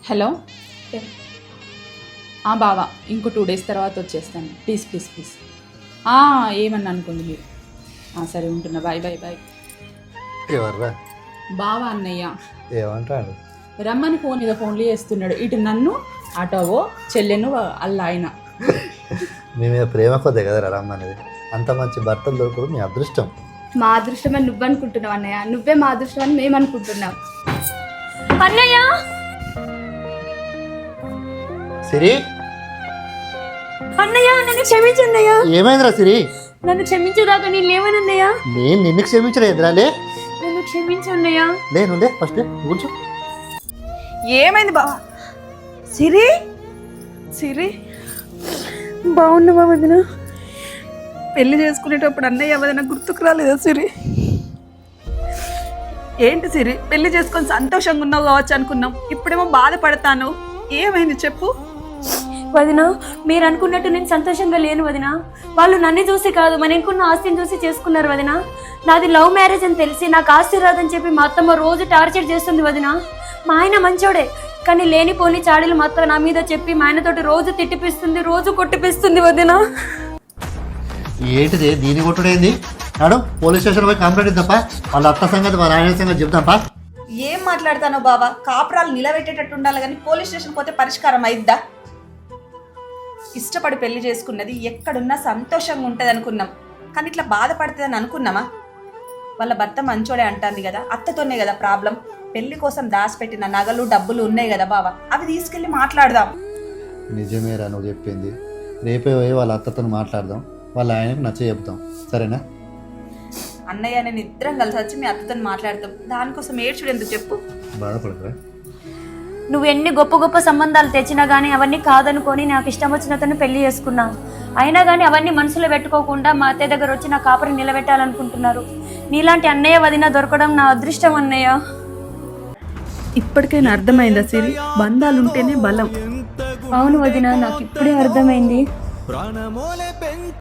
Hello బావా ఇంకో 2 days తర్వాత వచ్చేస్తాను. Please please please. ఏమన్నా అనుకోండి మీరు. సరే ఉంటున్నా. Bye bye bye. ఎవర్రా బావా అన్నయ్య ఏమంటాడు? రమ్మని ఫోన్లు చేస్తున్నాడు. ఇటు నన్ను అటవో చెల్లెను అల్ల ఆయన. మీ మీద ప్రేమ కొద్దే కదరా రమ్మనేది. అంత మంచి భర్తలు దొరకడం మీ అదృష్టం. మా అదృష్టం అని నువ్వు అనుకుంటున్నావు అన్నయ్య, నువ్వే మా అదృష్టం అని మేము అనుకుంటున్నాం. అన్నయ్య సిరి, అన్నయ్య నన్ను క్షమించన్నయ్య. ఏమైందిరా సిరి? నన్ను క్షమించుదాకా నేను లేవనన్నయ్య. నేను నిన్ను క్షమించలే ఎదురాలే. నన్ను క్షమించన్నయ్య. లేనుండే ఫస్ట్ కూర్చో. ఏమైంది బావా? సిరి సిరి బాగున్నావా వదిన? పెళ్లి చేసుకునేటప్పుడు అన్నయ్య వదిన గుర్తుకు రాలేదా సిరి? ఏంటి సిరి, పెళ్లి చేసుకొని సంతోషంగా ఉన్నావు కావచ్చు అనుకున్నాం, ఇప్పుడేమో బాధపడతాను. ఏమైంది చెప్పు. వదిన మీరు అనుకున్నట్టు నేను సంతోషంగా లేను వదిన. వాళ్ళు నన్ను చూసి కాదు మన ఇంకున్న ఆస్తిని చూసి చేసుకున్నారు వదిన. నాది లవ్ మ్యారేజ్ అని తెలిసి నాకు ఆస్తి రాదని చెప్పి మా అత్తమ్మ రోజు టార్చర్ చేస్తుంది వదిన. మా ఆయన మంచోడే, కానీ లేనిపోని చాడీలు మాత్రం నా మీద చెప్పి మా ఆయనతోటి రోజు తిట్టిపిస్తుంది, రోజు కొట్టిపిస్తుంది వదిన. ఏంటిది దీని కొట్టుడేంది? నాడు పోలీస్ స్టేషన్ పోయి కంప్లైంట్ ఇద్దాపా. వాళ్ళ అత్త సంగతి వాళ్ళ ఆయన సంగతి చెప్తాంపా. ఏం మాట్లాడతానో బావా? కాపురాలు నిలబెట్టేటట్టు ఉండాలి కానీ పోలీస్ స్టేషన్ పోతే పరిష్కారం అయిద్దా? ఇష్టపడి పెళ్లి చేసుకున్నది ఎక్కడున్నా సంతోషంగా ఉంటుంది అనుకున్నాం, కానీ ఇట్లా బాధపడుతుందని అనుకున్నామా? వాళ్ళ భర్త మంచోడే అంటుంది కదా, అత్తతోనే కదా ప్రాబ్లం. పెళ్లి కోసం దాచిపెట్టిన నగలు డబ్బులు ఉన్నాయి కదా బావా, అవి తీసుకెళ్ళి మాట్లాడదాం. నిజమేరా నువ్వు చెప్పింది. రేపే పోయి వాళ్ళ అత్తతో మాట్లాడదాం, వాళ్ళ ఆయనకు నచ్చ చెప్తాం. సరేనా? అన్నయ్య నేను ఇద్దరం కలిసి వచ్చి మీ అత్తతో మాట్లాడతాం. దానికోసం ఏడ్చుడు ఎందుకు చెప్పు? బాధపడకరా. నువ్వు ఎన్ని గొప్ప గొప్ప సంబంధాలు తెచ్చినా కానీ అవన్నీ కాదనుకొని నాకు ఇష్టం వచ్చినతను పెళ్లి చేసుకున్నా. అయినా కానీ అవన్నీ మనసులో పెట్టుకోకుండా మా అత్తయ్య దగ్గర వచ్చి నా కాపురం నిలబెట్టాలనుకుంటున్నారు. నీలాంటి అన్నయ్య వదిన దొరకడం నా అదృష్టం అన్నయ్య. ఇప్పటికైనా అర్థమైందా సిరి? బంధాలుంటేనే బలం. అవును వదిన, నాకు ఇప్పుడే అర్థమైంది.